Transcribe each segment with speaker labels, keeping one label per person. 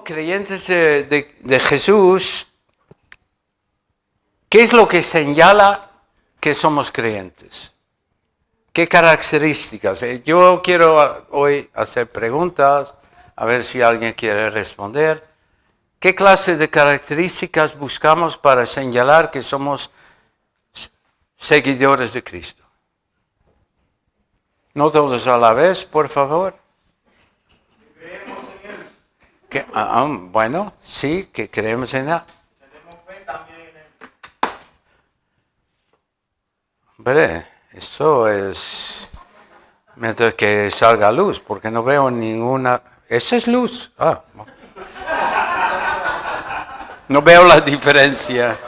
Speaker 1: como creyentes de Jesús, ¿qué es lo que señala que somos creyentes? ¿Qué características? Yo quiero hoy hacer preguntas, a ver si alguien quiere responder. ¿Qué clase de características buscamos para señalar que somos seguidores de Cristo? No todos a la vez, por favor.
Speaker 2: Creemos en Él.
Speaker 1: Bueno, sí, que creemos en Él.
Speaker 2: Tenemos fe también en Él.
Speaker 1: Hombre, esto es mientras que salga luz, porque no veo ninguna. ¿Esa es luz? No veo la diferencia.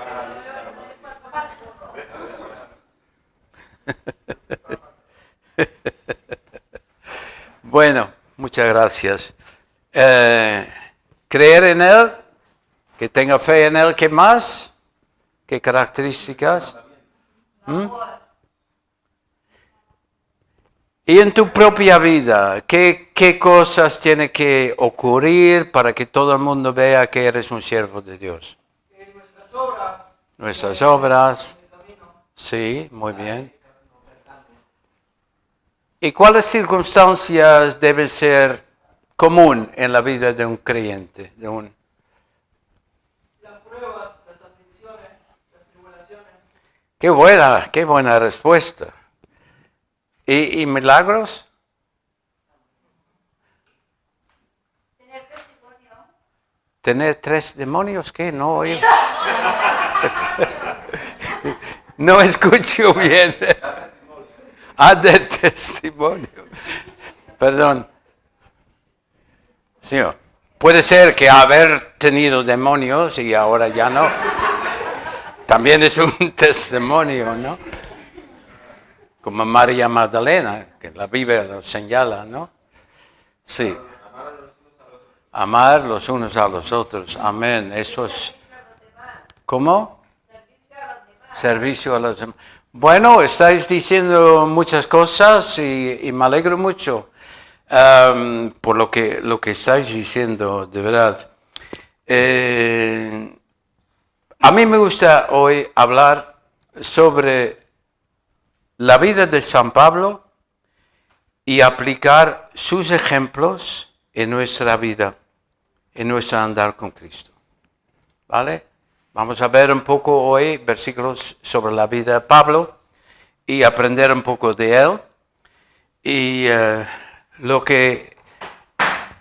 Speaker 1: Bueno, muchas gracias. Creer en Él, que tenga fe en Él, ¿qué más? ¿Qué características? Y en tu propia vida, ¿qué cosas tiene que ocurrir para que todo el mundo vea que eres un siervo de Dios? Nuestras obras. Sí, muy bien. ¿Y cuáles circunstancias deben ser común en la vida de un creyente?
Speaker 2: Las pruebas, las aflicciones, las tribulaciones.
Speaker 1: Qué buena respuesta. ¿Y milagros?
Speaker 3: Tener testimonio.
Speaker 1: ¿Tener 3 demonios? ¿Qué? No oigo. No escucho bien. De testimonio. Perdón. Señor, puede ser que haber tenido demonios y ahora ya no. También es un testimonio, ¿no? Como María Magdalena, que la Biblia lo señala, ¿no? Sí. Amar los unos a los otros. Amén. Eso es. ¿Cómo? Servicio a los demás. Bueno, estáis diciendo muchas cosas y me alegro mucho por lo que estáis diciendo, de verdad. A mí me gusta hoy hablar sobre la vida de San Pablo y aplicar sus ejemplos en nuestra vida, en nuestro andar con Cristo. ¿Vale? Vamos a ver un poco hoy versículos sobre la vida de Pablo y aprender un poco de él. Y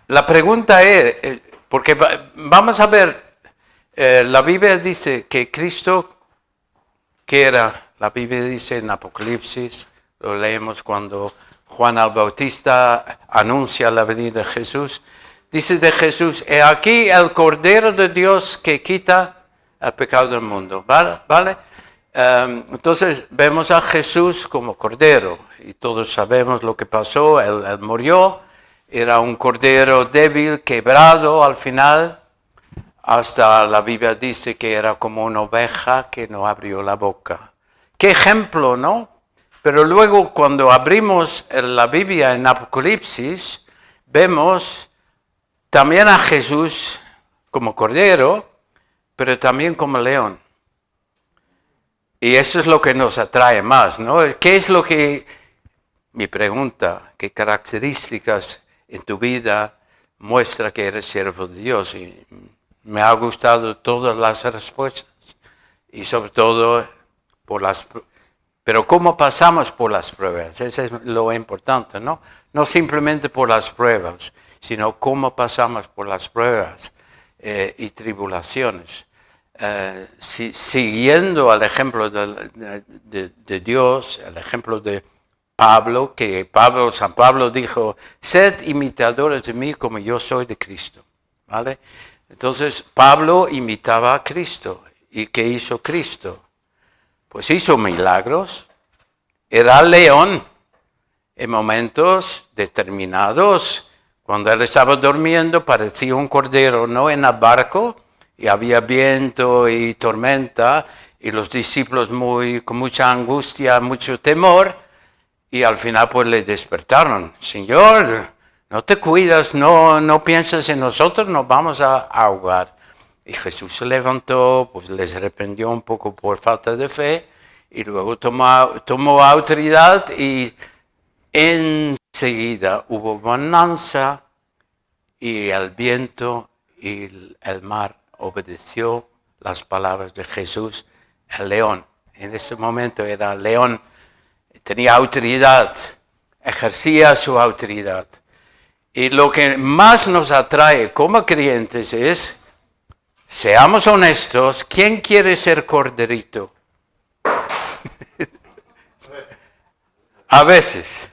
Speaker 1: la pregunta es, porque vamos a ver, la Biblia dice que Cristo, ¿qué era? La Biblia dice en Apocalipsis, lo leemos cuando Juan el Bautista anuncia la venida de Jesús. Dice de Jesús, he aquí el Cordero de Dios que quita el pecado del mundo, ¿vale? Entonces vemos a Jesús como Cordero y todos sabemos lo que pasó, él murió, era un Cordero débil, quebrado al final, hasta la Biblia dice que era como una oveja que no abrió la boca. ¡Qué ejemplo!, ¿no? Pero luego cuando abrimos la Biblia en Apocalipsis, vemos también a Jesús como Cordero, pero también como león. Y eso es lo que nos atrae más, ¿no? ¿Qué es lo que, mi pregunta, qué características en tu vida muestra que eres siervo de Dios? Y me ha gustado todas las respuestas y sobre todo pero ¿cómo pasamos por las pruebas? Eso es lo importante, ¿no? No simplemente por las pruebas, sino cómo pasamos por las pruebas y tribulaciones. Siguiendo al ejemplo de Dios, el ejemplo de Pablo, que San Pablo dijo, sed imitadores de mí como yo soy de Cristo, ¿vale? Entonces Pablo imitaba a Cristo. ¿Y qué hizo Cristo? Pues hizo milagros, era león en momentos determinados. Cuando él estaba durmiendo parecía un cordero, ¿no? En el barco, y había viento y tormenta, y los discípulos con mucha angustia, mucho temor, y al final pues le despertaron. Señor, no te cuidas, no piensas en nosotros, nos vamos a ahogar. Y Jesús se levantó, pues les reprendió un poco por falta de fe, y luego tomó autoridad y enseguida hubo bonanza y el viento y el mar obedeció las palabras de Jesús, el león. En ese momento era león, tenía autoridad, ejercía su autoridad. Y lo que más nos atrae como creyentes es, seamos honestos, ¿quién quiere ser corderito? A veces.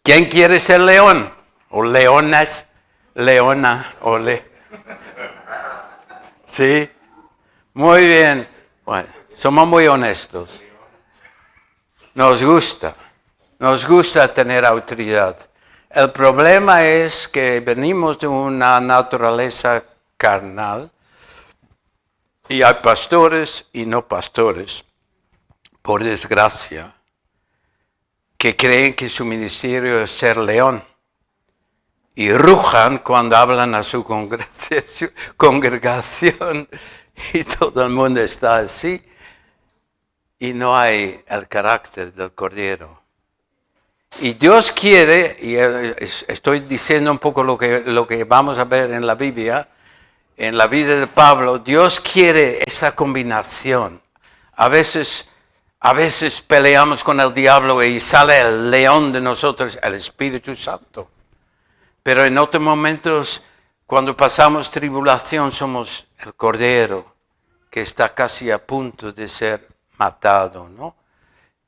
Speaker 1: ¿Quién quiere ser león? O leonas, leona, ¿Sí? Muy bien. Bueno, somos muy honestos. Nos gusta tener autoridad. El problema es que venimos de una naturaleza carnal y hay pastores y no pastores, por desgracia, que creen que su ministerio es ser león y rujan cuando hablan a su congregación y todo el mundo está así y no hay el carácter del cordero. Y Dios quiere, y estoy diciendo un poco lo que vamos a ver en la Biblia, en la vida de Pablo, Dios quiere esa combinación. A veces peleamos con el diablo y sale el león de nosotros, el Espíritu Santo. Pero en otros momentos, cuando pasamos tribulación, somos el cordero que está casi a punto de ser matado, ¿no?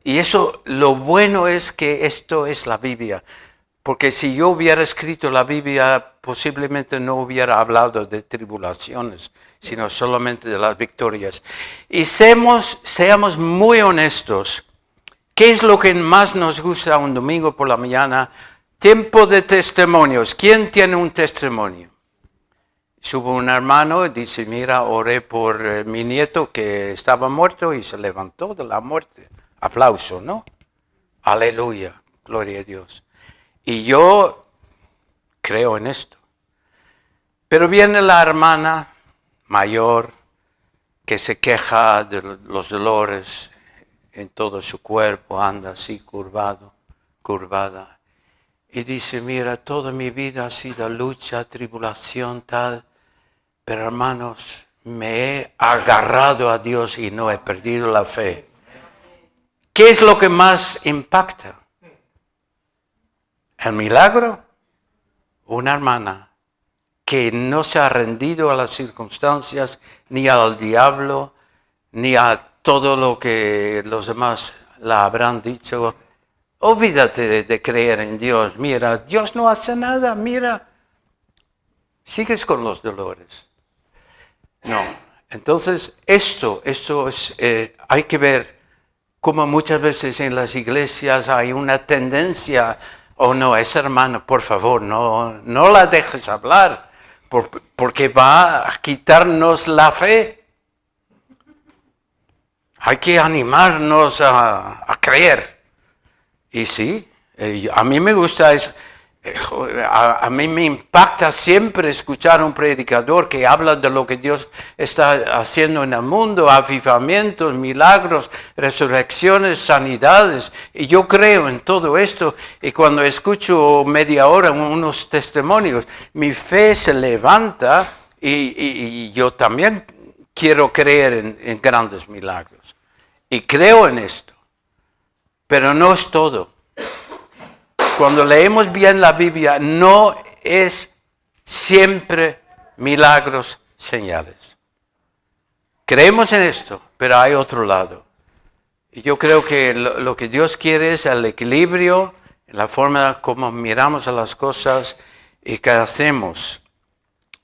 Speaker 1: Y eso, lo bueno es que esto es la Biblia. Porque si yo hubiera escrito la Biblia, posiblemente no hubiera hablado de tribulaciones, sino solamente de las victorias. Y seamos muy honestos. ¿Qué es lo que más nos gusta un domingo por la mañana? Tiempo de testimonios. ¿Quién tiene un testimonio? Sube un hermano y dice, mira, oré por mi nieto que estaba muerto y se levantó de la muerte. Aplauso, ¿no? Aleluya, gloria a Dios. Y yo creo en esto. Pero viene la hermana mayor que se queja de los dolores en todo su cuerpo, anda así curvada. Y dice, mira, toda mi vida ha sido lucha, tribulación, tal. Pero hermanos, me he agarrado a Dios y no he perdido la fe. ¿Qué es lo que más impacta? ¿El milagro? Una hermana que no se ha rendido a las circunstancias, ni al diablo, ni a todo lo que los demás la habrán dicho. Olvídate de creer en Dios. Mira, Dios no hace nada, mira. Sigues con los dolores. No. Entonces, esto es, hay que ver cómo muchas veces en las iglesias hay una tendencia, no, esa hermana, por favor, no la dejes hablar, porque va a quitarnos la fe. Hay que animarnos a creer. Y sí, a mí me gusta, a mí me impacta siempre escuchar a un predicador que habla de lo que Dios está haciendo en el mundo, avivamientos, milagros, resurrecciones, sanidades. Y yo creo en todo esto. Y cuando escucho media hora unos testimonios, mi fe se levanta y yo también quiero creer en grandes milagros. Y creo en esto. Pero no es todo. Cuando leemos bien la Biblia, no es siempre milagros, señales. Creemos en esto, pero hay otro lado. Y yo creo que lo que Dios quiere es el equilibrio, la forma como miramos a las cosas y qué hacemos.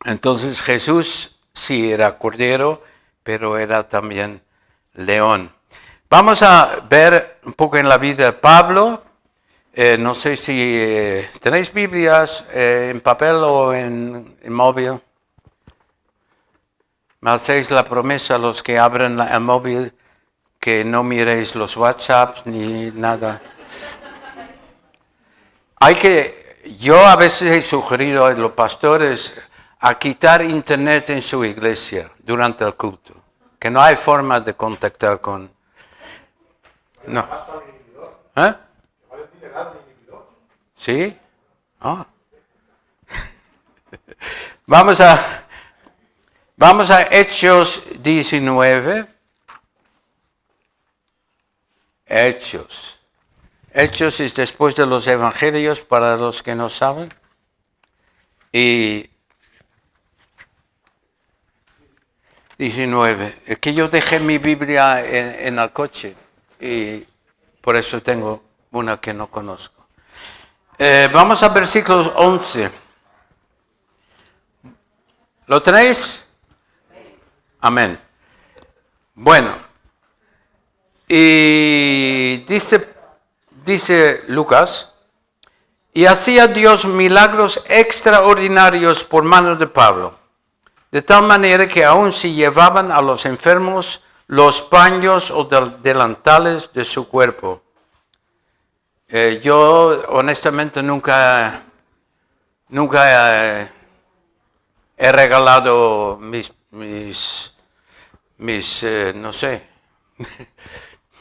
Speaker 1: Entonces Jesús sí era cordero, pero era también león. Vamos a ver un poco en la vida de Pablo. No sé si tenéis Biblias en papel o en móvil. Me hacéis la promesa a los que abren el móvil que no miréis los WhatsApps ni nada. Yo a veces he sugerido a los pastores a quitar internet en su iglesia durante el culto, que no hay forma de contactar con... No. ¿Eh? ¿Sí? Ah. Vamos a Hechos 19. Hechos. Hechos es después de los evangelios para los que no saben. Y 19. Es que yo dejé mi Biblia en el coche y por eso tengo una que no conozco. Vamos a versículos 11. ¿Lo tenéis? Amén. Bueno, y dice Lucas, y hacía Dios milagros extraordinarios por manos de Pablo, de tal manera que aun si llevaban a los enfermos los paños o delantales de su cuerpo. Yo honestamente nunca he regalado mis no sé,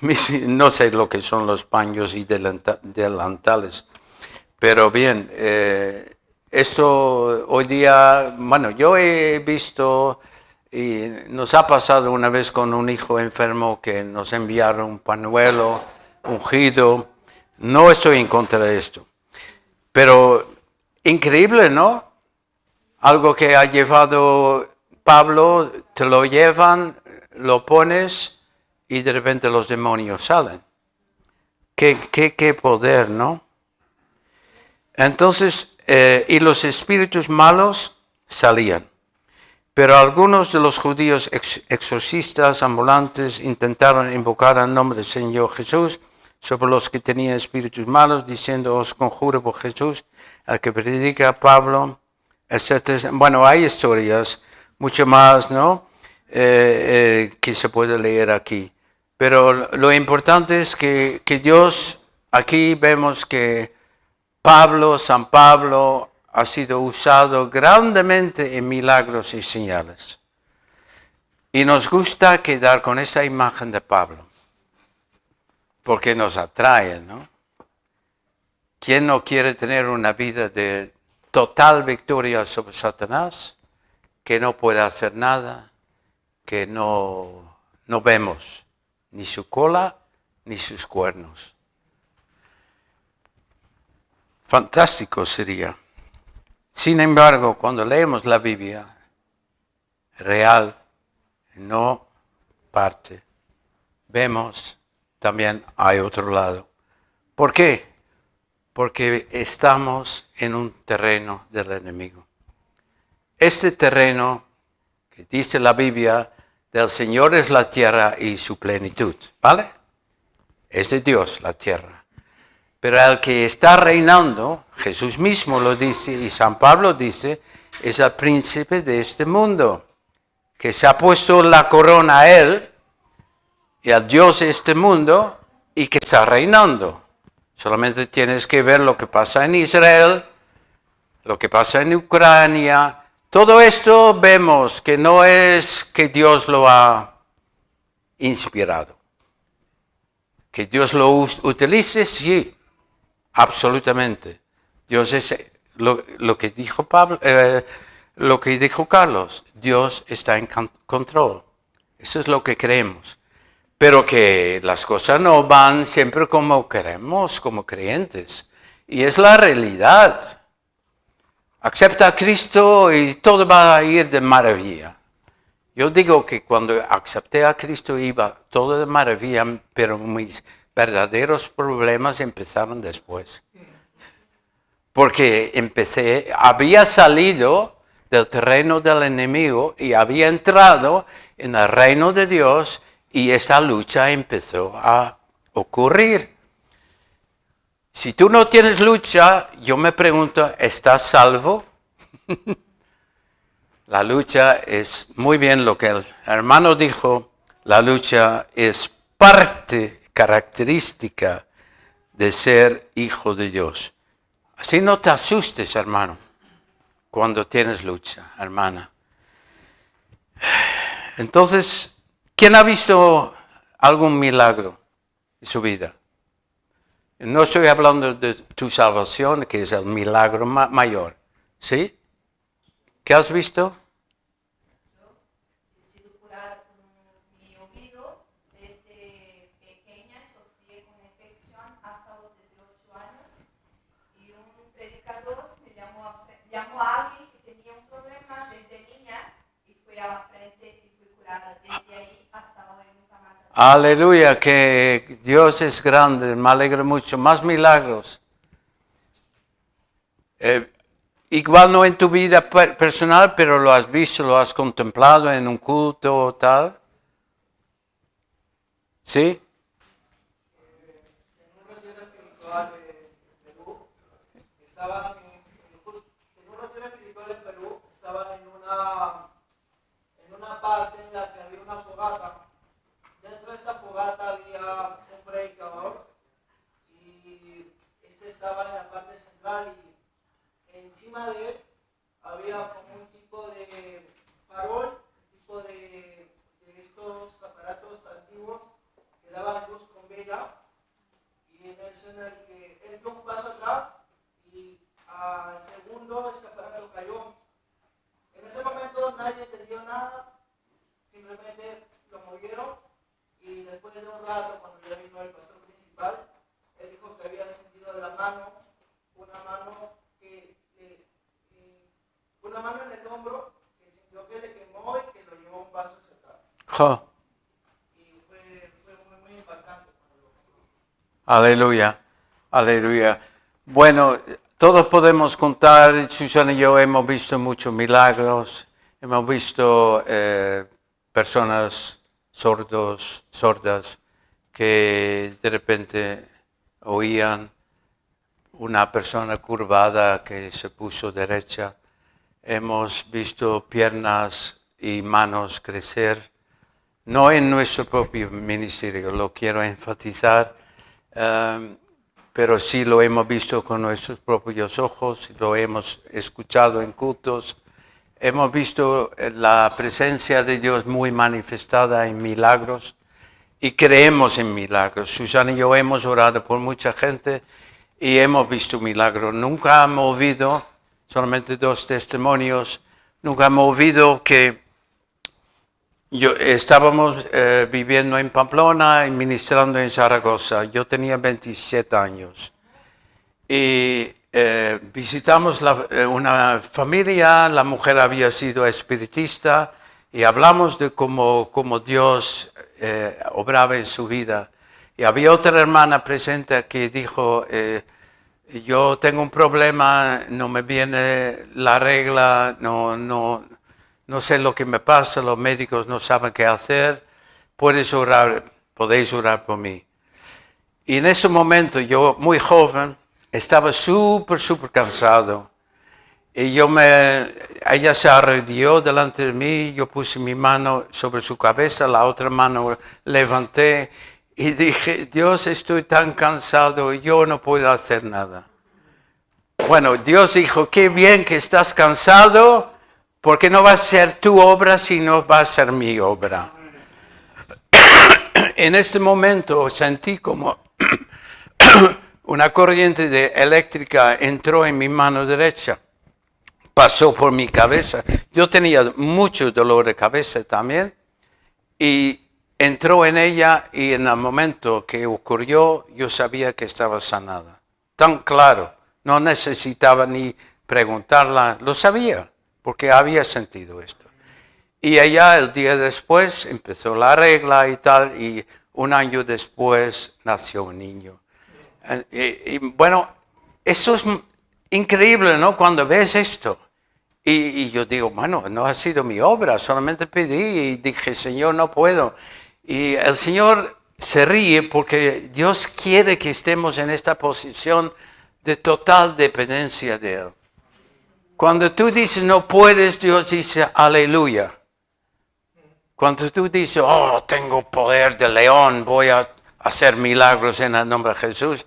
Speaker 1: no sé lo que son los paños y delantales, pero bien, esto hoy día, bueno, yo he visto y nos ha pasado una vez con un hijo enfermo que nos enviaron un pañuelo ungido. No estoy en contra de esto, pero increíble, ¿no? Algo que ha llevado Pablo, te lo llevan, lo pones y de repente los demonios salen. Qué poder, ¿no? Entonces, y los espíritus malos salían. Pero algunos de los judíos exorcistas ambulantes intentaron invocar el nombre del Señor Jesús sobre los que tenían espíritus malos, diciendo, os conjuro por Jesús, al que predica Pablo, etc. Bueno, hay historias, mucho más, ¿no? Que se puede leer aquí. Pero lo importante es que Dios, aquí vemos que San Pablo ha sido usado grandemente en milagros y señales. Y nos gusta quedar con esa imagen de Pablo, porque nos atrae, ¿no? ¿Quién no quiere tener una vida de total victoria sobre Satanás? Que no puede hacer nada, que no vemos ni su cola ni sus cuernos. Fantástico sería. Sin embargo, cuando leemos la Biblia, real, no parte, vemos también hay otro lado. ¿Por qué? Porque estamos en un terreno del enemigo. Este terreno, que dice la Biblia, del Señor es la tierra y su plenitud, ¿vale? Es de Dios la tierra. Pero el que está reinando, Jesús mismo lo dice y San Pablo dice, es el príncipe de este mundo, que se ha puesto la corona a él, y al Dios de este mundo, y que está reinando. Solamente tienes que ver lo que pasa en Israel, lo que pasa en Ucrania. Todo esto vemos que no es que Dios lo ha inspirado. Que Dios lo utilice, sí, absolutamente. Dios es lo que dijo Pablo, lo que dijo Carlos. Dios está en control. Eso es lo que creemos. Pero que las cosas no van siempre como queremos, como creyentes. Y es la realidad. Acepta a Cristo y todo va a ir de maravilla. Yo digo que cuando acepté a Cristo iba todo de maravilla, pero mis verdaderos problemas empezaron después. Porque había salido del terreno del enemigo y había entrado en el reino de Dios y esa lucha empezó a ocurrir. Si tú no tienes lucha, yo me pregunto, ¿estás salvo? La lucha es muy bien lo que el hermano dijo, la lucha es parte característica de ser hijo de Dios. Así no te asustes, hermano, cuando tienes lucha, hermana. Entonces, ¿quién ha visto algún milagro en su vida? No estoy hablando de tu salvación, que es el milagro mayor. ¿Sí? ¿Qué has visto?
Speaker 3: He sido curada con mi oído. Desde pequeña sufrí con infección hasta los 18 años. Y un predicador me llamó a alguien que tenía un problema desde niña y fui a la frente y fui curada desde ahí hasta hoy, nunca más.
Speaker 1: Aleluya, que Dios es grande, me alegro mucho. Más milagros. Igual no en tu vida personal, pero lo has visto, lo has contemplado en un culto o tal. ¿Sí?
Speaker 2: En un retiro espiritual de Perú, estaban en un retiro espiritual en Perú, estaban en una parte en la que había una fogata. Dentro de esta fogata había un predicador y este estaba en la parte central y encima de él había como un tipo de farol, un tipo de estos aparatos antiguos que daban luz con vela, y en eso en el que él dio un paso atrás y al segundo ese aparato cayó. En ese momento nadie entendió nada, simplemente lo movieron y después de un rato, cuando ya vino el pastor principal, él dijo que había sentido de la mano, una mano en el hombro que sintió que le quemó y que lo llevó un paso hacia atrás.
Speaker 1: Ja.
Speaker 2: Y fue muy impactante.
Speaker 1: Aleluya, aleluya. Bueno, todos podemos contar, Susana y yo hemos visto muchos milagros, hemos visto personas sordas que de repente oían, una persona curvada que se puso derecha, hemos visto piernas y manos crecer, no en nuestro propio ministerio, lo quiero enfatizar, pero sí lo hemos visto con nuestros propios ojos, lo hemos escuchado en cultos, hemos visto la presencia de Dios muy manifestada en milagros y creemos en milagros. Susana y yo hemos orado por mucha gente y hemos visto milagros. Nunca hemos oído, solamente 2 testimonios, nunca hemos oído que estábamos viviendo en Pamplona y ministrando en Zaragoza. Yo tenía 27 años. Y visitamos una familia, la mujer había sido espiritista y hablamos de cómo Dios obraba en su vida. Y había otra hermana presente que dijo, yo tengo un problema, no me viene la regla, no sé lo que me pasa, los médicos no saben qué hacer, podéis orar por mí. Y en ese momento yo, muy joven, estaba súper cansado. Y ella se arrodilló delante de mí, yo puse mi mano sobre su cabeza, la otra mano levanté y dije, Dios, estoy tan cansado, yo no puedo hacer nada. Bueno, Dios dijo, qué bien que estás cansado, porque no va a ser tu obra, sino va a ser mi obra. En este momento sentí como una corriente eléctrica entró en mi mano derecha, pasó por mi cabeza. Yo tenía mucho dolor de cabeza también y entró en ella y en el momento que ocurrió yo sabía que estaba sanada. Tan claro, no necesitaba ni preguntarla, lo sabía porque había sentido esto. Y ella el día después empezó la regla y tal y un año después nació un niño. Y bueno, eso es increíble, ¿no? Cuando ves esto. Y yo digo, bueno, no ha sido mi obra, solamente pedí y dije, Señor, no puedo. Y el Señor se ríe porque Dios quiere que estemos en esta posición de total dependencia de Él. Cuando tú dices no puedes, Dios dice aleluya. Cuando tú dices, oh, tengo poder de león, voy a hacer milagros en el nombre de Jesús,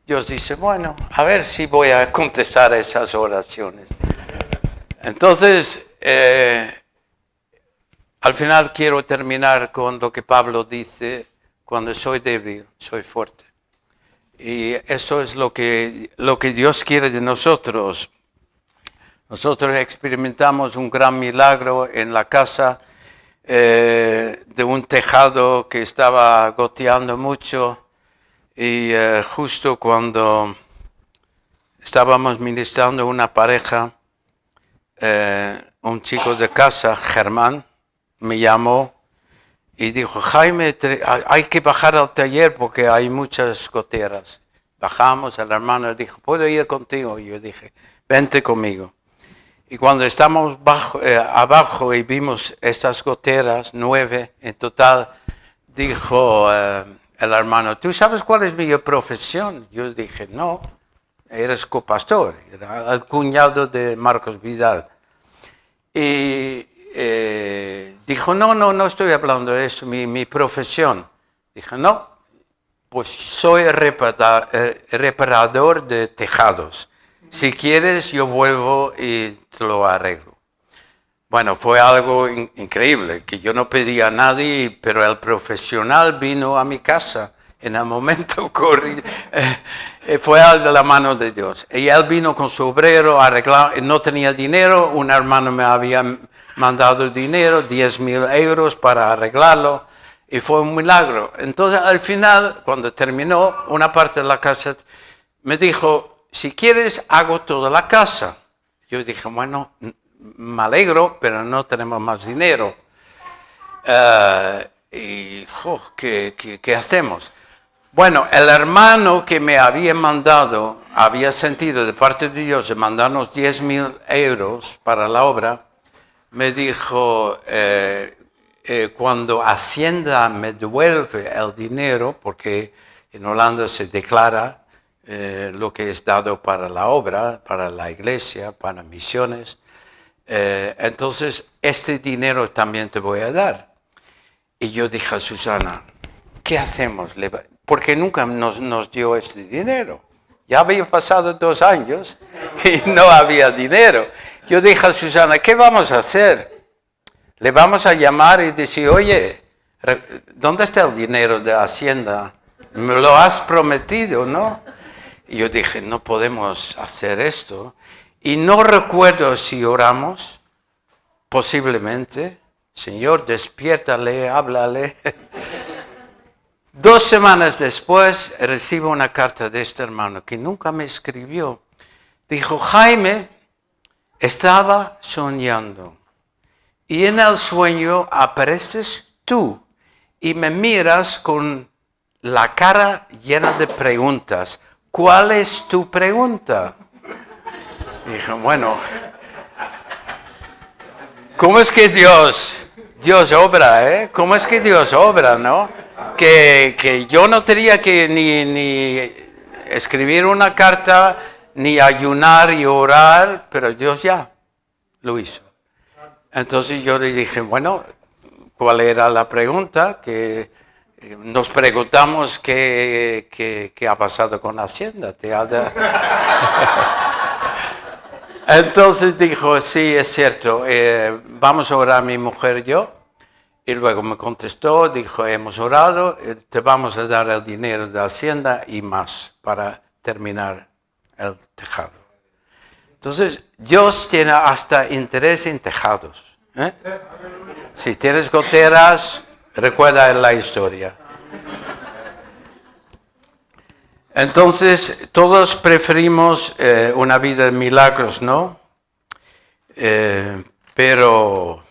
Speaker 1: Dios dice, bueno, a ver si voy a contestar esas oraciones. Entonces, al final quiero terminar con lo que Pablo dice, cuando soy débil, soy fuerte. Y eso es lo que Dios quiere de nosotros. Nosotros experimentamos un gran milagro en la casa de un tejado que estaba goteando mucho y justo cuando estábamos ministrando a una pareja, un chico de casa, Germán, me llamó y dijo, Jaime, hay que bajar al taller porque hay muchas goteras. Bajamos, el hermano dijo, ¿puedo ir contigo? Y yo dije, vente conmigo. Y cuando estamos abajo y vimos estas goteras, 9 en total, dijo el hermano, ¿tú sabes cuál es mi profesión? Yo dije, no, eres copastor, era el cuñado de Marcos Vidal. Y dijo, no estoy hablando de eso, mi profesión. Dije, no, pues soy reparador de tejados. Si quieres, yo vuelvo y te lo arreglo. Bueno, fue algo increíble, que yo no pedía a nadie, pero el profesional vino a mi casa en el momento corrido. Fue de la mano de Dios. Y él vino con su obrero, arreglado, no tenía dinero, un hermano me había mandado dinero, 10,000 euros para arreglarlo, y fue un milagro. Entonces, al final, cuando terminó una parte de la casa, me dijo, si quieres, hago toda la casa. Yo dije, bueno, me alegro, pero no tenemos más dinero. ¿Qué hacemos? Bueno, el hermano que me había mandado, había sentido de parte de Dios de mandarnos 10,000 euros para la obra, me dijo, cuando Hacienda me devuelve el dinero, porque en Holanda se declara lo que es dado para la obra, para la iglesia, para misiones, entonces este dinero también te voy a dar. Y yo dije a Susana, ¿qué hacemos? Porque nunca nos dio este dinero. Ya había pasado 2 años y no había dinero. Yo dije a Susana, ¿qué vamos a hacer? Le vamos a llamar y decir, oye, ¿dónde está el dinero de Hacienda? Me lo has prometido, ¿no? Y yo dije, no podemos hacer esto. Y no recuerdo si oramos, posiblemente. Señor, despiértale, háblale. 2 semanas después recibo una carta de este hermano que nunca me escribió. Dijo, Jaime, estaba soñando y en el sueño apareces tú y me miras con la cara llena de preguntas. ¿Cuál es tu pregunta? Dije, bueno, ¿cómo es que Dios obra, ¿Cómo es que Dios obra, no? Que yo no tenía que ni escribir una carta, ni ayunar y orar, pero Dios ya lo hizo. Entonces yo le dije, bueno, ¿cuál era la pregunta? Que nos preguntamos qué ha pasado con Hacienda. Entonces dijo, sí, es cierto, vamos a orar mi mujer y yo. Y luego me contestó, dijo, hemos orado, te vamos a dar el dinero de Hacienda y más para terminar el tejado. Entonces, Dios tiene hasta interés en tejados. Si tienes goteras, recuerda la historia. Entonces, todos preferimos una vida de milagros, ¿no? Pero,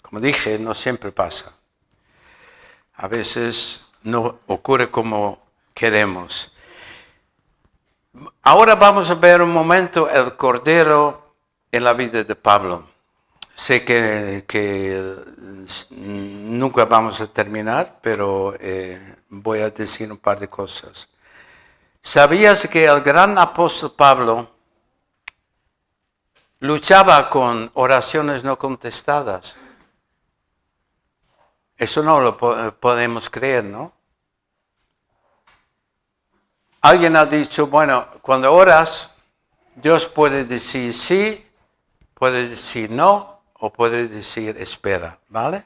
Speaker 1: como dije, no siempre pasa. A veces no ocurre como queremos. Ahora vamos a ver un momento el Cordero en la vida de Pablo. Sé que nunca vamos a terminar, pero voy a decir un par de cosas. ¿Sabías que el gran apóstol Pablo luchaba con oraciones no contestadas? Eso no lo podemos creer, ¿no? Alguien ha dicho, bueno, cuando oras, Dios puede decir sí, puede decir no, o puede decir espera, ¿vale?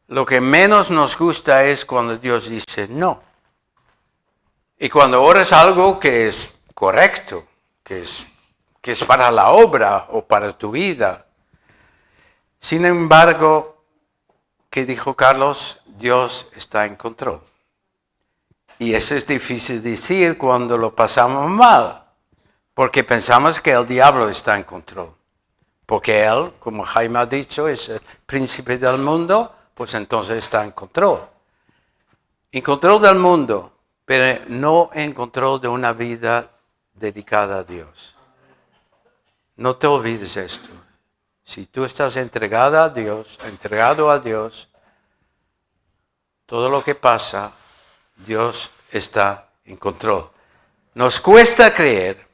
Speaker 1: Lo que menos nos gusta es cuando Dios dice no. Y cuando oras algo que es correcto, que es para la obra o para tu vida. Sin embargo, ¿qué dijo Carlos? Dios está en control. Y eso es difícil decir cuando lo pasamos mal, porque pensamos que el diablo está en control. Porque él, como Jaime ha dicho, es el príncipe del mundo, pues entonces está en control. En control del mundo, pero no en control de una vida dedicada a Dios. No te olvides esto. Si tú estás entregado a Dios, todo lo que pasa, Dios está en control. Nos cuesta creer,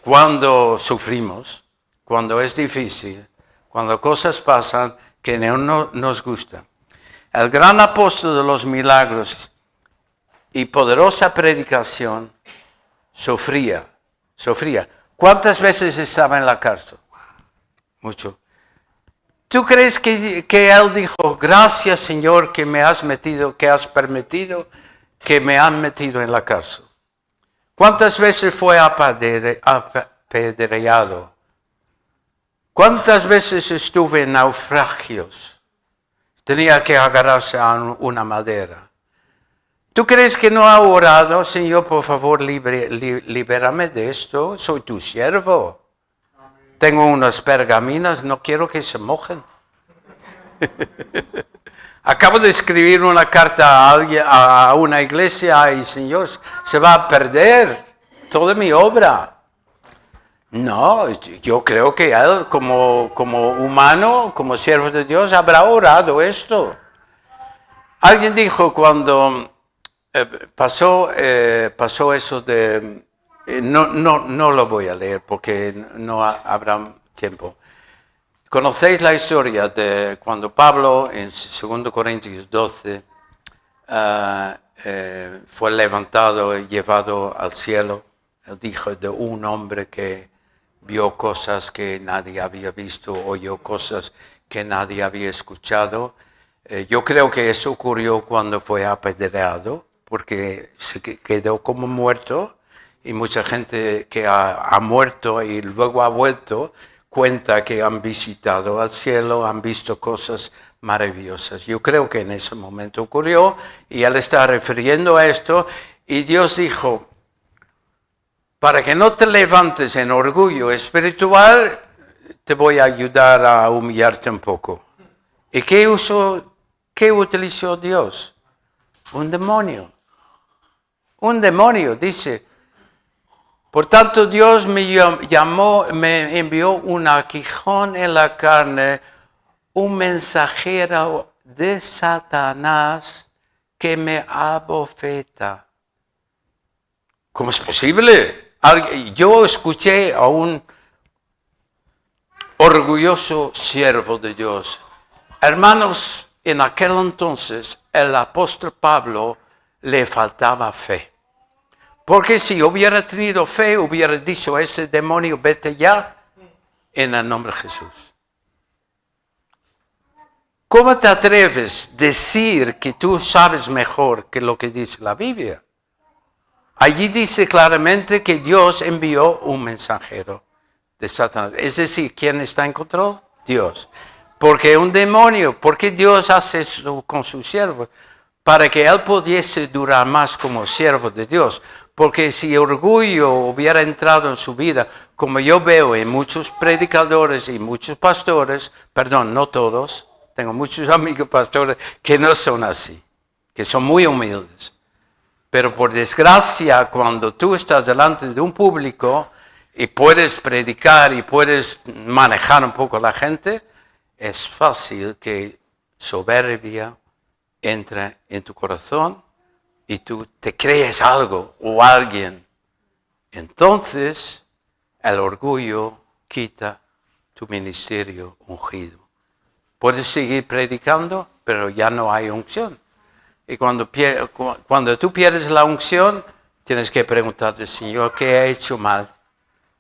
Speaker 1: cuando sufrimos, cuando es difícil, cuando cosas pasan que no nos gustan. El gran apóstol de los milagros y poderosa predicación sufría. ¿Cuántas veces estaba en la cárcel? Mucho. ¿Tú crees que él dijo, gracias Señor que has permitido que me han metido en la cárcel? ¿Cuántas veces fue apedreado? ¿Cuántas veces estuve en naufragios? Tenía que agarrarse a una madera. ¿Tú crees que no ha orado, Señor, por favor, libérame de esto? Soy tu siervo. Tengo unas pergaminas, no quiero que se mojen. Acabo de escribir una carta a una iglesia y, Señor, se va a perder toda mi obra. No, yo creo que él, como humano, como siervo de Dios, habrá orado esto. Alguien dijo cuando pasó eso de... No lo voy a leer porque no habrá tiempo. Conocéis la historia de cuando Pablo en 2 Corintios 12 fue levantado y llevado al cielo. Él dijo de un hombre que vio cosas que nadie había visto, oyó cosas que nadie había escuchado. Yo creo que eso ocurrió cuando fue apedreado, porque se quedó como muerto. Y mucha gente que ha muerto y luego ha vuelto cuenta que han visitado al cielo, han visto cosas maravillosas. Yo creo que en ese momento ocurrió y él está refiriendo a esto y Dios dijo, para que no te levantes en orgullo espiritual, te voy a ayudar a humillarte un poco. ¿Y qué utilizó Dios? Un demonio. Un demonio, dice. Por tanto, Dios me envió un aguijón en la carne, un mensajero de Satanás que me abofeta. ¿Cómo es posible? Yo escuché a un orgulloso siervo de Dios. Hermanos, en aquel entonces, el apóstol Pablo le faltaba fe. Porque si hubiera tenido fe, hubiera dicho a ese demonio, vete ya, en el nombre de Jesús. ¿Cómo te atreves a decir que tú sabes mejor que lo que dice la Biblia? Allí dice claramente que Dios envió un mensajero de Satanás. Es decir, ¿quién está en control? Dios. Porque un demonio, ¿por qué Dios hace eso con su siervo? Para que él pudiese durar más como siervo de Dios. Porque si orgullo hubiera entrado en su vida, como yo veo en muchos predicadores y muchos pastores, perdón, no todos, tengo muchos amigos pastores que no son así, que son muy humildes. Pero por desgracia, cuando tú estás delante de un público y puedes predicar y puedes manejar un poco a la gente, es fácil que soberbia entre en tu corazón y tú te crees algo o alguien. Entonces, el orgullo quita tu ministerio ungido. Puedes seguir predicando, pero ya no hay unción. Y cuando tú pierdes la unción, tienes que preguntarte, Señor, ¿qué he hecho mal?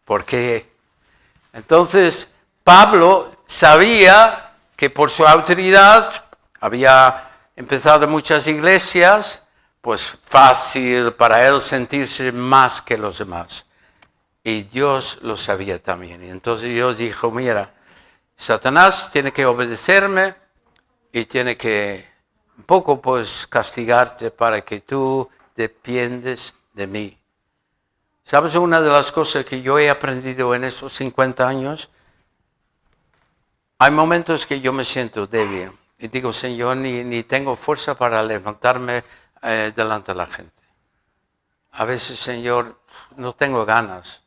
Speaker 1: ¿Por qué? Entonces, Pablo sabía que por su autoridad había empezado muchas iglesias, pues fácil para él sentirse más que los demás. Y Dios lo sabía también. Y entonces Dios dijo, mira, Satanás tiene que obedecerme y tiene que un poco pues castigarte para que tú dependes de mí. ¿Sabes una de las cosas que yo he aprendido en esos 50 años? Hay momentos que yo me siento débil y digo, Señor, ni tengo fuerza para levantarme delante de la gente. A veces, Señor, no tengo ganas.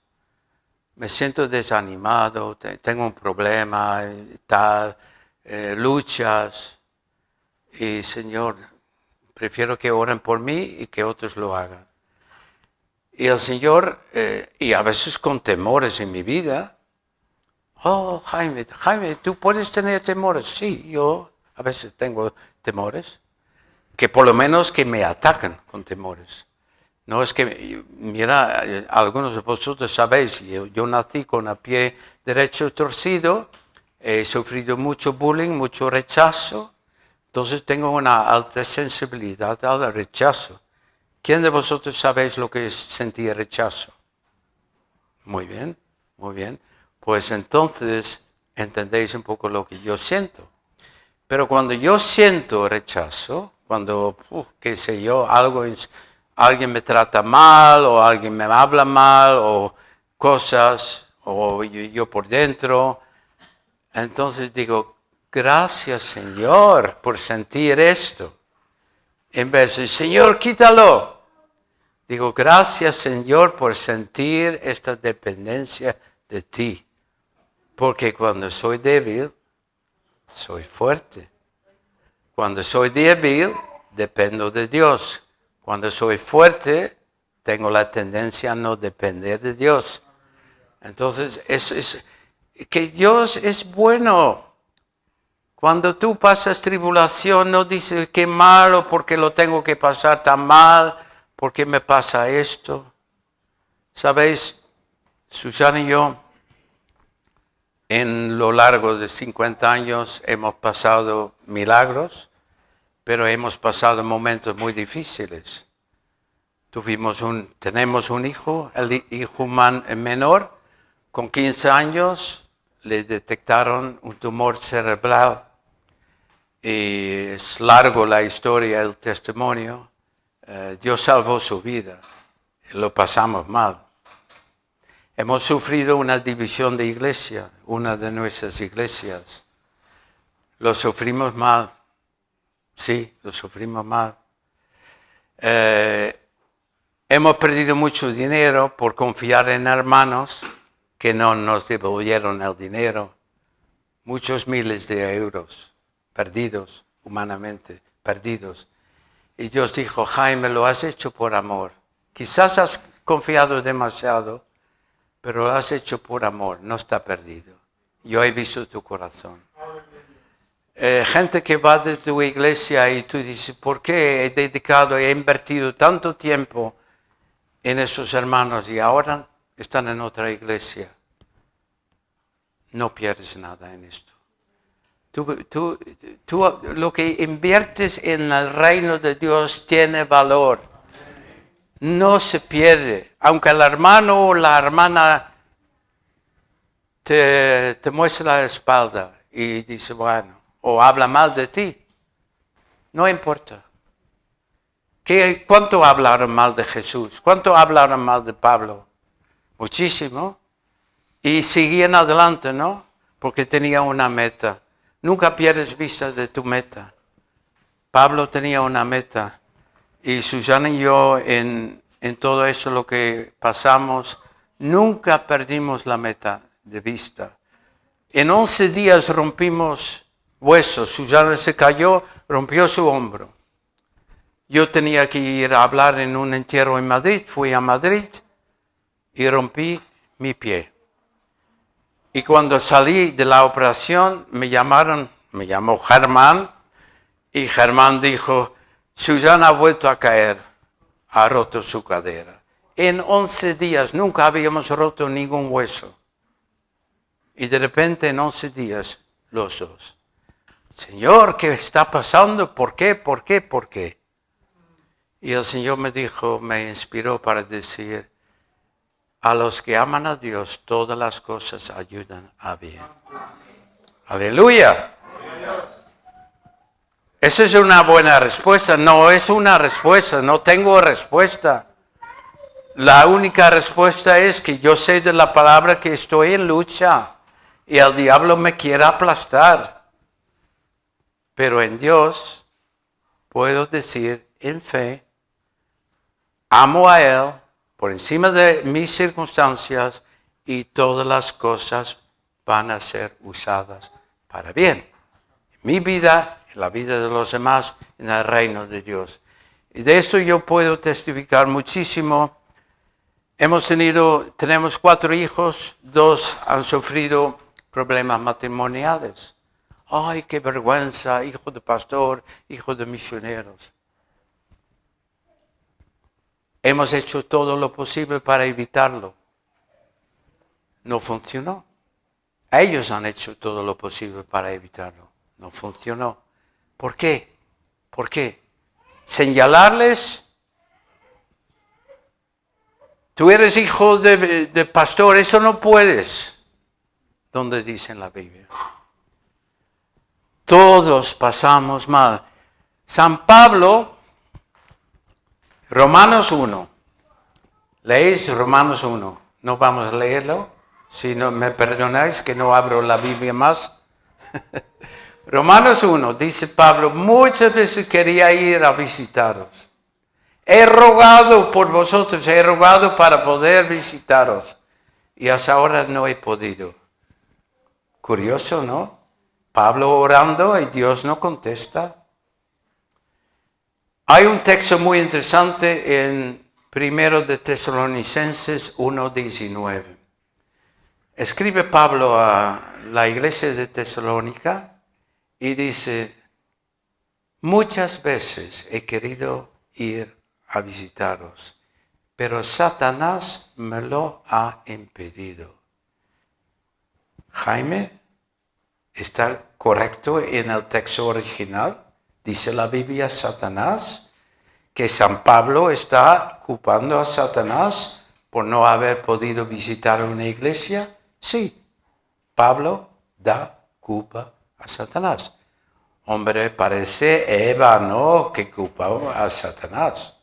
Speaker 1: Me siento desanimado, tengo un problema, tal, luchas. Y, Señor, prefiero que oren por mí y que otros lo hagan. Y el Señor, y a veces con temores en mi vida, oh, Jaime, ¿tú puedes tener temores? Sí, yo a veces tengo temores, que por lo menos que me atacan con temores. No es que, mira, algunos de vosotros sabéis, yo nací con el pie derecho torcido, he sufrido mucho bullying, mucho rechazo, entonces tengo una alta sensibilidad al rechazo. ¿Quién de vosotros sabéis lo que es sentir rechazo? Muy bien, muy bien. Pues entonces entendéis un poco lo que yo siento. Pero cuando yo siento rechazo, cuando, qué sé yo, alguien me trata mal o alguien me habla mal o cosas, o yo por dentro, entonces digo, gracias Señor por sentir esto. En vez de, Señor, quítalo. Digo, gracias Señor por sentir esta dependencia de ti. Porque cuando soy débil, soy fuerte. Cuando soy débil, dependo de Dios. Cuando soy fuerte, tengo la tendencia a no depender de Dios. Entonces, es que Dios es bueno. Cuando tú pasas tribulación, no dices qué malo porque lo tengo que pasar tan mal. ¿Por qué me pasa esto? ¿Sabéis? Susana y yo, en lo largo de 50 años, hemos pasado milagros, pero hemos pasado momentos muy difíciles. Tenemos un hijo, el hijo menor, con 15 años, le detectaron un tumor cerebral. Y es largo la historia, el testimonio. Dios salvó su vida, lo pasamos mal. Hemos sufrido una división de iglesia, una de nuestras iglesias. Lo sufrimos mal, sí, lo sufrimos mal. Hemos perdido mucho dinero por confiar en hermanos que no nos devolvieron el dinero. Muchos miles de euros perdidos, humanamente, perdidos. Y Dios dijo, Jaime, lo has hecho por amor. Quizás has confiado demasiado, pero lo has hecho por amor, no está perdido. Yo he visto tu corazón. Gente que va de tu iglesia y tú dices, ¿por qué he invertido tanto tiempo en esos hermanos y ahora están en otra iglesia? No pierdes nada en esto. Tú lo que inviertes en el reino de Dios tiene valor. No se pierde. Aunque el hermano o la hermana te muestre la espalda y dice, bueno, o habla mal de ti, no importa. ¿Cuánto hablaron mal de Jesús? ¿Cuánto hablaron mal de Pablo? Muchísimo. Y seguían adelante, ¿no? Porque tenía una meta. Nunca pierdes vista de tu meta. Pablo tenía una meta. Y Susana y yo en todo eso lo que pasamos, nunca perdimos la meta de vista. En 11 días rompimos huesos. Susana se cayó, rompió su hombro. Yo tenía que ir a hablar en un entierro en Madrid. Fui a Madrid y rompí mi pie. Y cuando salí de la operación, me llamó Germán, y Germán dijo, Susana ha vuelto a caer, ha roto su cadera. en 11 días, nunca habíamos roto ningún hueso. Y de repente en 11 días, los dos. Señor, ¿qué está pasando? ¿Por qué? ¿Por qué? ¿Por qué? Y el Señor me dijo, me inspiró para decir, a los que aman a Dios, todas las cosas ayudan a bien. Aleluya. ¿Esa es una buena respuesta? No es una respuesta, no tengo respuesta. La única respuesta es que yo sé de la palabra que estoy en lucha y el diablo me quiere aplastar. Pero en Dios puedo decir en fe, amo a Él por encima de mis circunstancias y todas las cosas van a ser usadas para bien. En mi vida, en la vida de los demás, en el reino de Dios. Y de esto yo puedo testificar muchísimo. Tenemos 4 hijos, 2 han sufrido problemas matrimoniales. Ay, qué vergüenza, hijo de pastor, hijo de misioneros. Hemos hecho todo lo posible para evitarlo. No funcionó. Ellos han hecho todo lo posible para evitarlo. No funcionó. ¿Por qué? ¿Por qué? Señalarles. Tú eres hijo de pastor, eso no puedes. ¿Dónde dice en la Biblia? Todos pasamos mal. San Pablo, Romanos 1. ¿Leéis Romanos 1? No vamos a leerlo. Si no me perdonáis que no abro la Biblia más. Romanos 1, dice Pablo, muchas veces quería ir a visitaros. He rogado por vosotros, he rogado para poder visitaros. Y hasta ahora no he podido. Curioso, ¿no? Pablo orando y Dios no contesta. Hay un texto muy interesante en 1 de Tesalonicenses 1:19. Escribe Pablo a la iglesia de Tesalónica y dice, muchas veces he querido ir a visitaros, pero Satanás me lo ha impedido. Jaime, ¿está correcto en el texto original? Dice la Biblia Satanás, que San Pablo está culpando a Satanás por no haber podido visitar una iglesia. Sí, Pablo da culpa a Satanás. Hombre, parece Eva, ¿no?, que culpa a Satanás.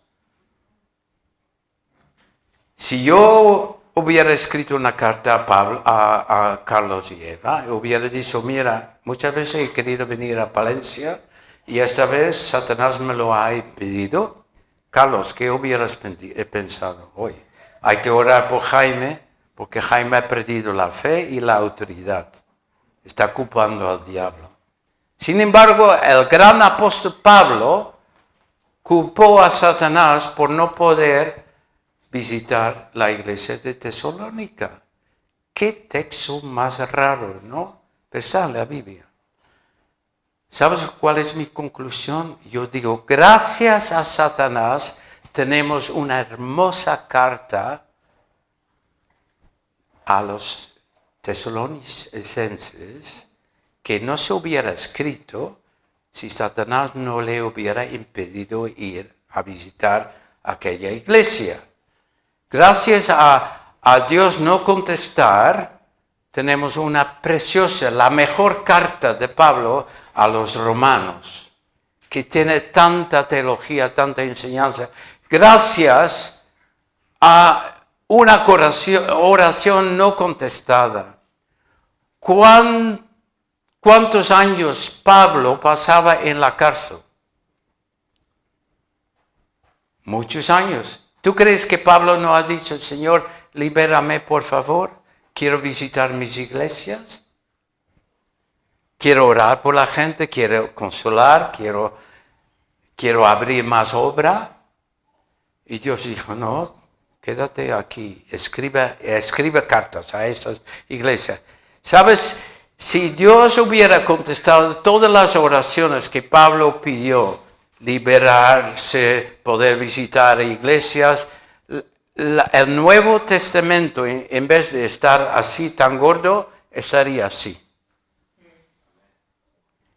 Speaker 1: Si yo hubiera escrito una carta a Carlos y Eva, hubiera dicho, mira, muchas veces he querido venir a Palencia y esta vez Satanás me lo ha impedido. Carlos, ¿qué hubieras pensado hoy? Hay que orar por Jaime, porque Jaime ha perdido la fe y la autoridad. Está culpando al diablo. Sin embargo, el gran apóstol Pablo culpó a Satanás por no poder visitar la iglesia de Tesalónica. Qué texto más raro, ¿no? Pero está en la Biblia. ¿Sabes cuál es mi conclusión? Yo digo, gracias a Satanás tenemos una hermosa carta a los tesalonicenses que no se hubiera escrito si Satanás no le hubiera impedido ir a visitar aquella iglesia. Gracias a Dios no contestar, tenemos una preciosa, la mejor carta de Pablo a los romanos, que tiene tanta teología, tanta enseñanza. Gracias a una oración no contestada. ¿Cuántos años Pablo pasaba en la cárcel? Muchos años. ¿Tú crees que Pablo no ha dicho, Señor, libérame por favor? Quiero visitar mis iglesias. Quiero orar por la gente, quiero consolar, quiero abrir más obra. Y Dios dijo, no, quédate aquí, escribe cartas a estas iglesias. ¿Sabes? Si Dios hubiera contestado todas las oraciones que Pablo pidió, liberarse, poder visitar iglesias, el Nuevo Testamento, en vez de estar así tan gordo, estaría así.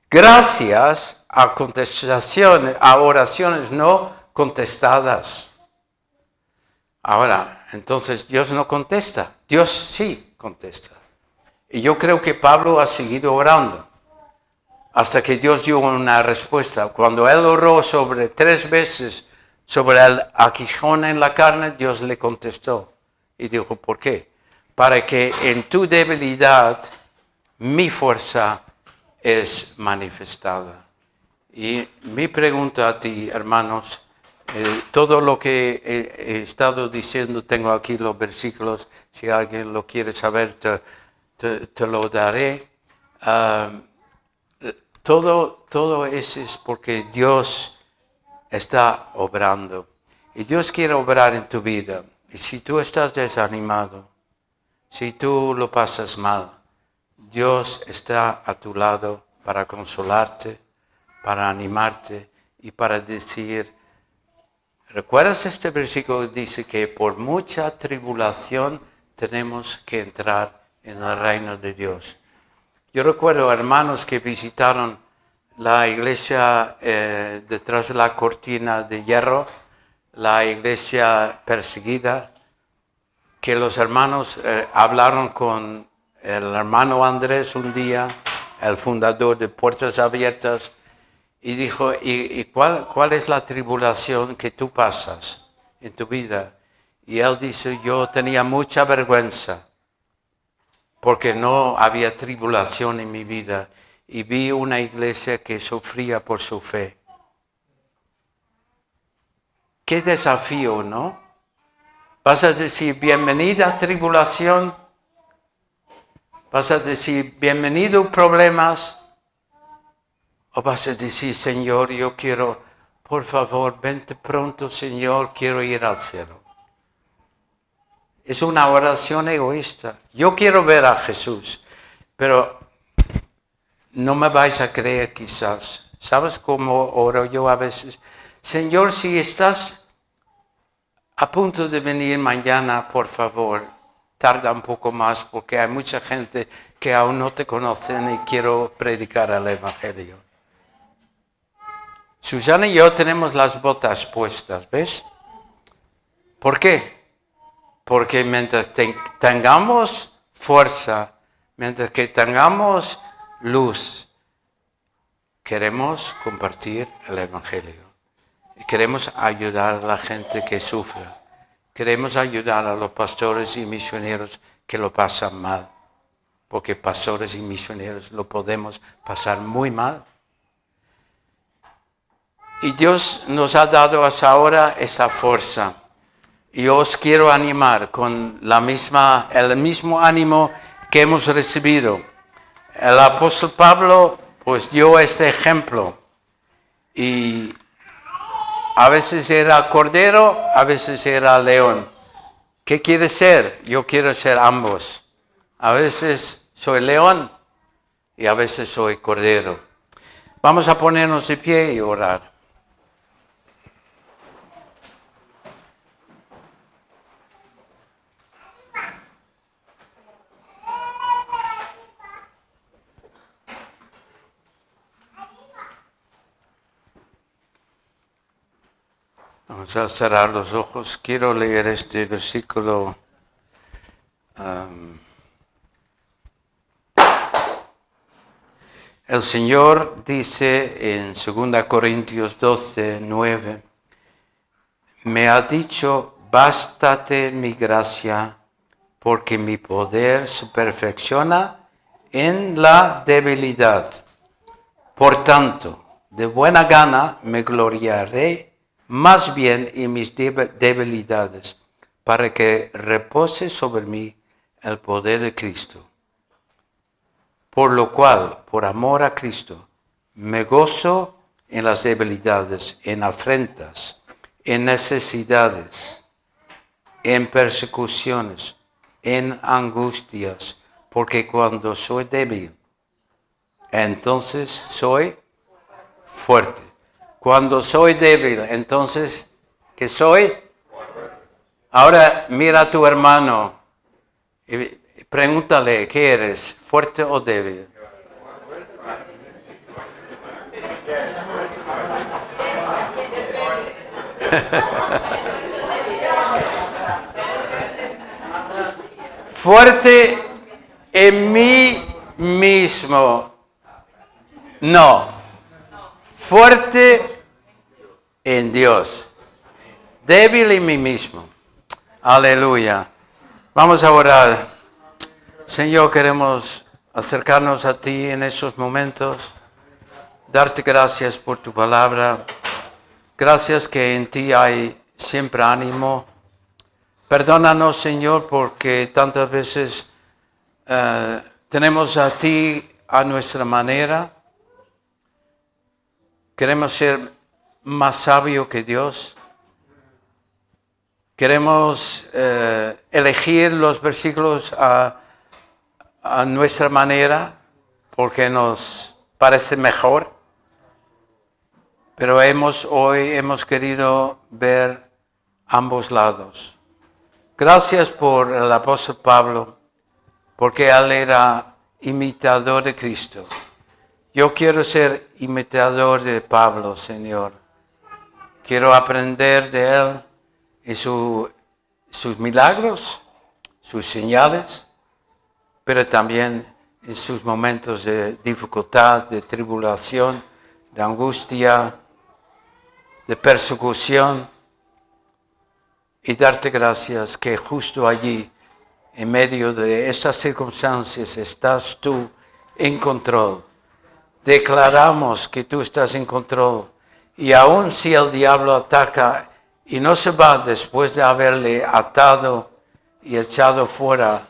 Speaker 1: Gracias a contestaciones, a oraciones no contestadas. Ahora, entonces Dios no contesta, Dios sí contesta. Y yo creo que Pablo ha seguido orando hasta que Dios dio una respuesta. Cuando él oró sobre 3 veces sobre el aguijón en la carne, Dios le contestó y dijo, ¿por qué? Para que en tu debilidad mi fuerza es manifestada. Y mi pregunta a ti, hermanos, todo lo que he estado diciendo, tengo aquí los versículos, si alguien lo quiere saber, te lo daré. Todo eso es porque Dios está obrando. Y Dios quiere obrar en tu vida. Y si tú estás desanimado, si tú lo pasas mal, Dios está a tu lado para consolarte, para animarte y para decir, ¿recuerdas este versículo que dice que por mucha tribulación tenemos que entrar en el reino de Dios? Yo recuerdo hermanos que visitaron la iglesia detrás de la cortina de hierro, la iglesia perseguida, que los hermanos hablaron con el hermano Andrés un día, el fundador de Puertas Abiertas, y dijo, ¿y cuál es la tribulación que tú pasas en tu vida? Y él dice, yo tenía mucha vergüenza porque no había tribulación en mi vida y vi una iglesia que sufría por su fe. Qué desafío, ¿no? Vas a decir, bienvenida tribulación. Vas a decir, bienvenido problemas. O vas a decir, Señor, yo quiero, por favor, vente pronto, Señor, quiero ir al cielo. Es una oración egoísta. Yo quiero ver a Jesús, pero no me vais a creer quizás. ¿Sabes cómo oro yo a veces? Señor, si estás a punto de venir mañana, por favor, tarda un poco más porque hay mucha gente que aún no te conocen y quiero predicar el Evangelio. Susana y yo tenemos las botas puestas, ¿ves? ¿Por qué? Porque mientras tengamos fuerza, mientras que tengamos luz, queremos compartir el Evangelio. Y queremos ayudar a la gente que sufre. Queremos ayudar a los pastores y misioneros que lo pasan mal. Porque pastores y misioneros lo podemos pasar muy mal. Y Dios nos ha dado hasta ahora esa fuerza. Y os quiero animar con el mismo ánimo que hemos recibido. El apóstol Pablo pues dio este ejemplo. Y a veces era cordero, a veces era león. ¿Qué quiere ser? Yo quiero ser ambos. A veces soy león y a veces soy cordero. Vamos a ponernos de pie y orar. Vamos a cerrar los ojos. Quiero leer este versículo. El Señor dice en 2 Corintios 12, 9, me ha dicho, bástate mi gracia, porque mi poder se perfecciona en la debilidad. Por tanto, de buena gana me gloriaré más bien en mis debilidades, para que repose sobre mí el poder de Cristo. Por lo cual, por amor a Cristo, me gozo en las debilidades, en afrentas, en necesidades, en persecuciones, en angustias, porque cuando soy débil, entonces soy fuerte. Cuando soy débil, entonces, ¿qué soy? Ahora mira a tu hermano y pregúntale, ¿qué eres? ¿Fuerte o débil? Fuerte en mí mismo. No. Fuerte en Dios. Débil en mí mismo. Aleluya. Vamos a orar. Señor, queremos acercarnos a ti en esos momentos. Darte gracias por tu palabra. Gracias que en ti hay siempre ánimo. Perdónanos, Señor, porque tantas veces tenemos a ti a nuestra manera. Queremos ser más sabios que Dios. Queremos elegir los versículos a nuestra manera porque nos parece mejor. Pero hoy hemos querido ver ambos lados. Gracias por el apóstol Pablo, porque él era imitador de Cristo. Yo quiero ser imitador de Pablo, Señor. Quiero aprender de él y sus milagros, sus señales, pero también en sus momentos de dificultad, de tribulación, de angustia, de persecución. Y darte gracias que justo allí, en medio de esas circunstancias, estás tú en control. Declaramos que tú estás en control. Y aun si el diablo ataca y no se va después de haberle atado y echado fuera,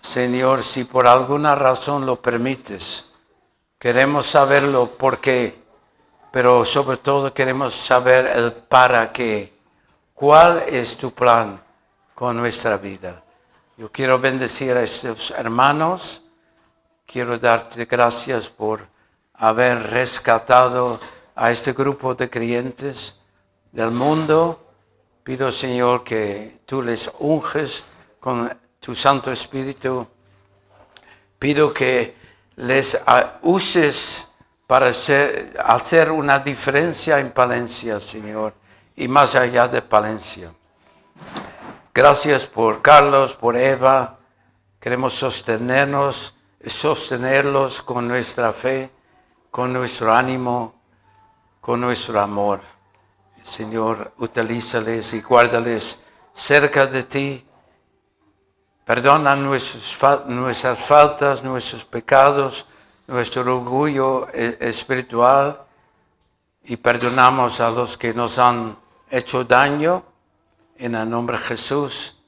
Speaker 1: Señor, si por alguna razón lo permites, queremos saberlo por qué, pero sobre todo queremos saber el para qué. ¿Cuál es tu plan con nuestra vida? Yo quiero bendecir a estos hermanos. Quiero darte gracias por haber rescatado a este grupo de creyentes del mundo. Pido, Señor, que tú les unges con tu Santo Espíritu. Pido que les uses para hacer una diferencia en Palencia, Señor, y más allá de Palencia. Gracias por Carlos, por Eva. Queremos sostenerlos con nuestra fe, con nuestro ánimo, con nuestro amor. Señor, utilízales y guárdales cerca de ti. Perdona nuestras faltas, nuestros pecados, nuestro orgullo espiritual. Y perdonamos a los que nos han hecho daño. En el nombre de Jesús.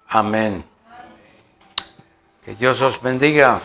Speaker 1: Amén. Que Dios os bendiga.